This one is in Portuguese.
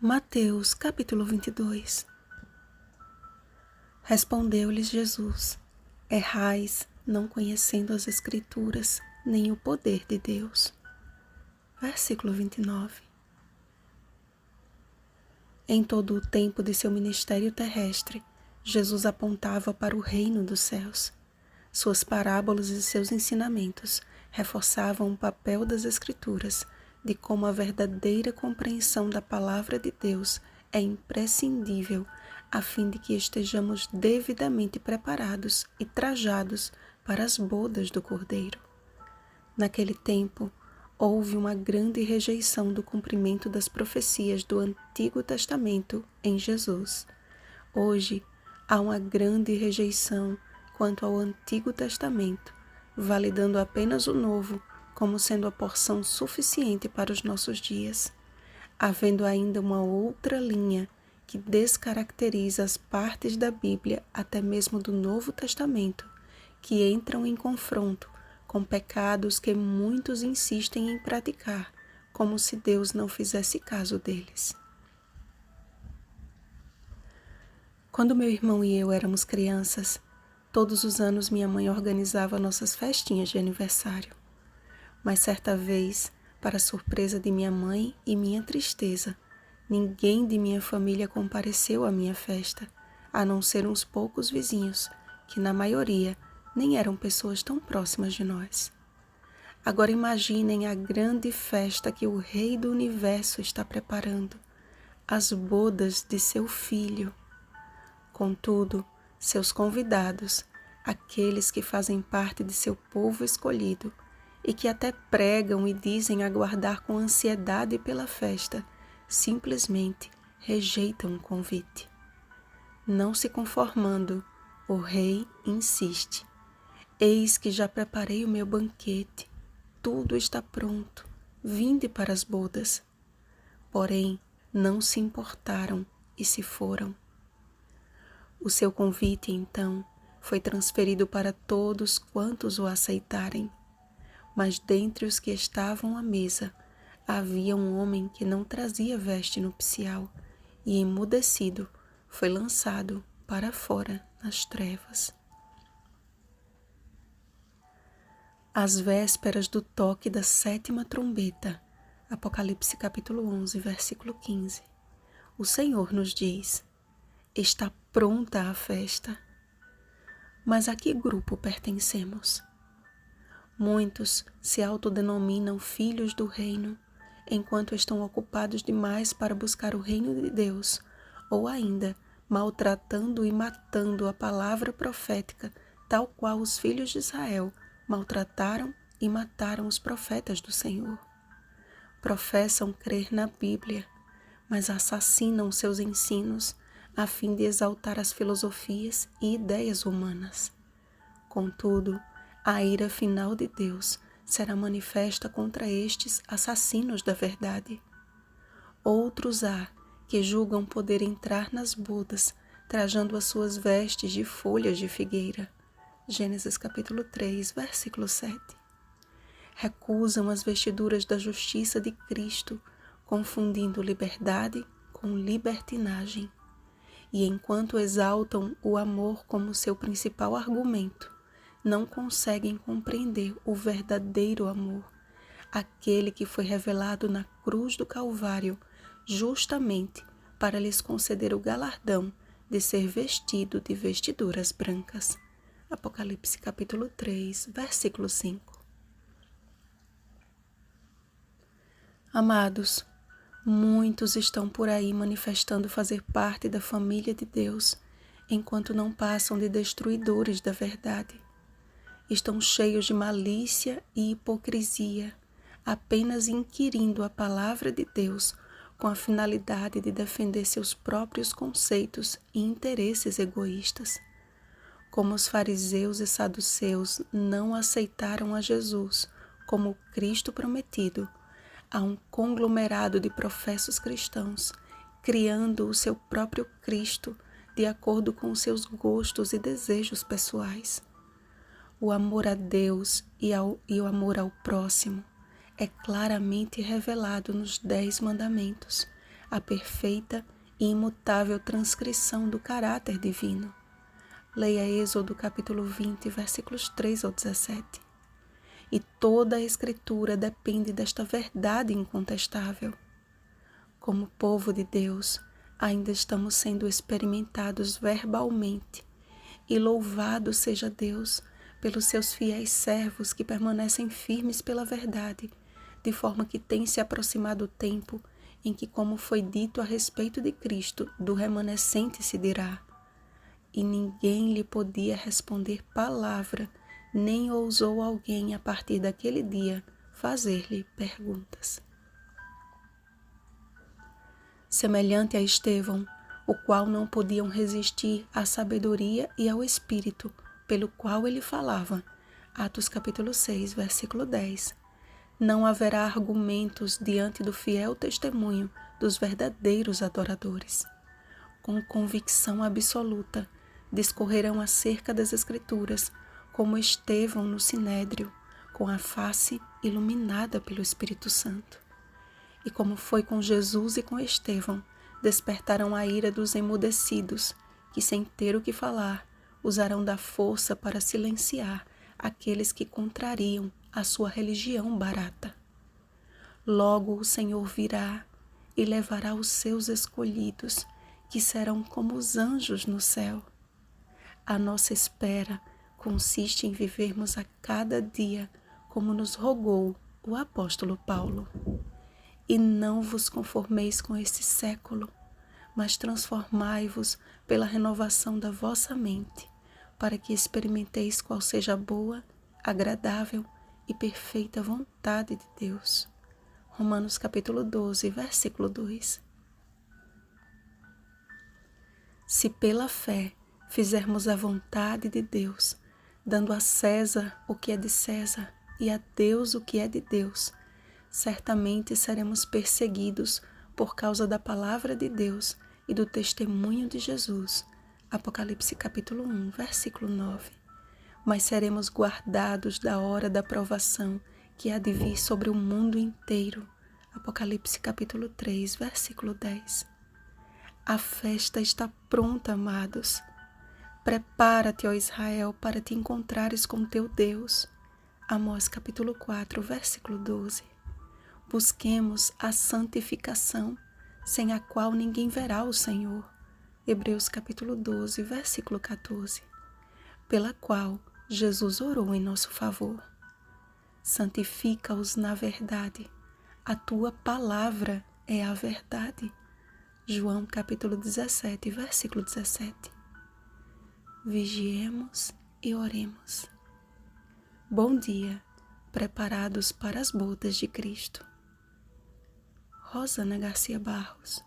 Mateus capítulo 22. Respondeu-lhes Jesus: Errais, não conhecendo as Escrituras, nem o poder de Deus. Versículo 29. Em todo o tempo de seu ministério terrestre, Jesus apontava para o reino dos céus. Suas parábolas e seus ensinamentos reforçavam o papel das Escrituras, de como a verdadeira compreensão da palavra de Deus é imprescindível a fim de que estejamos devidamente preparados e trajados para as bodas do Cordeiro. Naquele tempo, houve uma grande rejeição do cumprimento das profecias do Antigo Testamento em Jesus. Hoje, há uma grande rejeição quanto ao Antigo Testamento, validando apenas o Novo como sendo a porção suficiente para os nossos dias, havendo ainda uma outra linha que descaracteriza as partes da Bíblia, até mesmo do Novo Testamento, que entram em confronto com pecados que muitos insistem em praticar, como se Deus não fizesse caso deles. Quando meu irmão e eu éramos crianças, todos os anos minha mãe organizava nossas festinhas de aniversário. Mas certa vez, para surpresa de minha mãe e minha tristeza, ninguém de minha família compareceu à minha festa, a não ser uns poucos vizinhos, que na maioria nem eram pessoas tão próximas de nós. Agora imaginem a grande festa que o Rei do Universo está preparando, as bodas de seu filho. Contudo, seus convidados, aqueles que fazem parte de seu povo escolhido, e que até pregam e dizem aguardar com ansiedade pela festa, simplesmente rejeitam o convite. Não se conformando, o rei insiste: Eis que já preparei o meu banquete, tudo está pronto, vinde para as bodas. Porém, não se importaram e se foram. O seu convite, então, foi transferido para todos quantos o aceitarem. Mas dentre os que estavam à mesa, havia um homem que não trazia veste nupcial, e emudecido foi lançado para fora nas trevas. Às vésperas do toque da 7ª trombeta, Apocalipse capítulo 11, versículo 15, o Senhor nos diz: Está pronta a festa. Mas a que grupo pertencemos? Muitos se autodenominam filhos do reino, enquanto estão ocupados demais para buscar o reino de Deus, ou ainda maltratando e matando a palavra profética, tal qual os filhos de Israel maltrataram e mataram os profetas do Senhor. Professam crer na Bíblia, mas assassinam seus ensinos a fim de exaltar as filosofias e ideias humanas. Contudo, a ira final de Deus será manifesta contra estes assassinos da verdade. Outros há que julgam poder entrar nas bodas, trajando as suas vestes de folhas de figueira. Gênesis capítulo 3, versículo 7. Recusam as vestiduras da justiça de Cristo, confundindo liberdade com libertinagem. E enquanto exaltam o amor como seu principal argumento, não conseguem compreender o verdadeiro amor, aquele que foi revelado na cruz do Calvário, justamente para lhes conceder o galardão de ser vestido de vestiduras brancas. Apocalipse capítulo 3, versículo 5. Amados, muitos estão por aí manifestando fazer parte da família de Deus, enquanto não passam de destruidores da verdade. Estão cheios de malícia e hipocrisia, apenas inquirindo a palavra de Deus com a finalidade de defender seus próprios conceitos e interesses egoístas. Como os fariseus e saduceus não aceitaram a Jesus como o Cristo prometido, há um conglomerado de professos cristãos, criando o seu próprio Cristo de acordo com seus gostos e desejos pessoais. O amor a Deus e o amor ao próximo é claramente revelado nos 10 mandamentos, a perfeita e imutável transcrição do caráter divino. Leia Êxodo capítulo 20, versículos 3 ao 17. E toda a Escritura depende desta verdade incontestável. Como povo de Deus, ainda estamos sendo experimentados verbalmente, e louvado seja Deus pelos seus fiéis servos que permanecem firmes pela verdade, de forma que tem se aproximado o tempo em que, como foi dito a respeito de Cristo, do remanescente se dirá. E ninguém lhe podia responder palavra, nem ousou alguém a partir daquele dia fazer-lhe perguntas. Semelhante a Estevão, o qual não podiam resistir à sabedoria e ao Espírito, pelo qual ele falava. Atos capítulo 6, versículo 10. Não haverá argumentos diante do fiel testemunho dos verdadeiros adoradores. Com convicção absoluta, discorrerão acerca das Escrituras, como Estevão no Sinédrio, com a face iluminada pelo Espírito Santo. E como foi com Jesus e com Estevão, despertarão a ira dos emudecidos, que sem ter o que falar, usarão da força para silenciar aqueles que contrariam a sua religião barata. Logo o Senhor virá e levará os seus escolhidos, que serão como os anjos no céu. A nossa espera consiste em vivermos a cada dia como nos rogou o apóstolo Paulo. E não vos conformeis com este século, mas transformai-vos pela renovação da vossa mente, para que experimenteis qual seja a boa, agradável e perfeita vontade de Deus. Romanos capítulo 12, versículo 2. Se pela fé fizermos a vontade de Deus, dando a César o que é de César e a Deus o que é de Deus, certamente seremos perseguidos por causa da palavra de Deus e do testemunho de Jesus. Apocalipse capítulo 1, versículo 9. Mas seremos guardados da hora da provação que há de vir sobre o mundo inteiro. Apocalipse capítulo 3, versículo 10. A festa está pronta, amados. Prepara-te, ó Israel, para te encontrares com teu Deus. Amós capítulo 4, versículo 12. Busquemos a santificação, sem a qual ninguém verá o Senhor. Hebreus capítulo 12, versículo 14. Pela qual Jesus orou em nosso favor. Santifica-os na verdade. A tua palavra é a verdade. João capítulo 17, versículo 17. Vigiemos e oremos. Bom dia, preparados para as bodas de Cristo. Rosana Garcia Barros.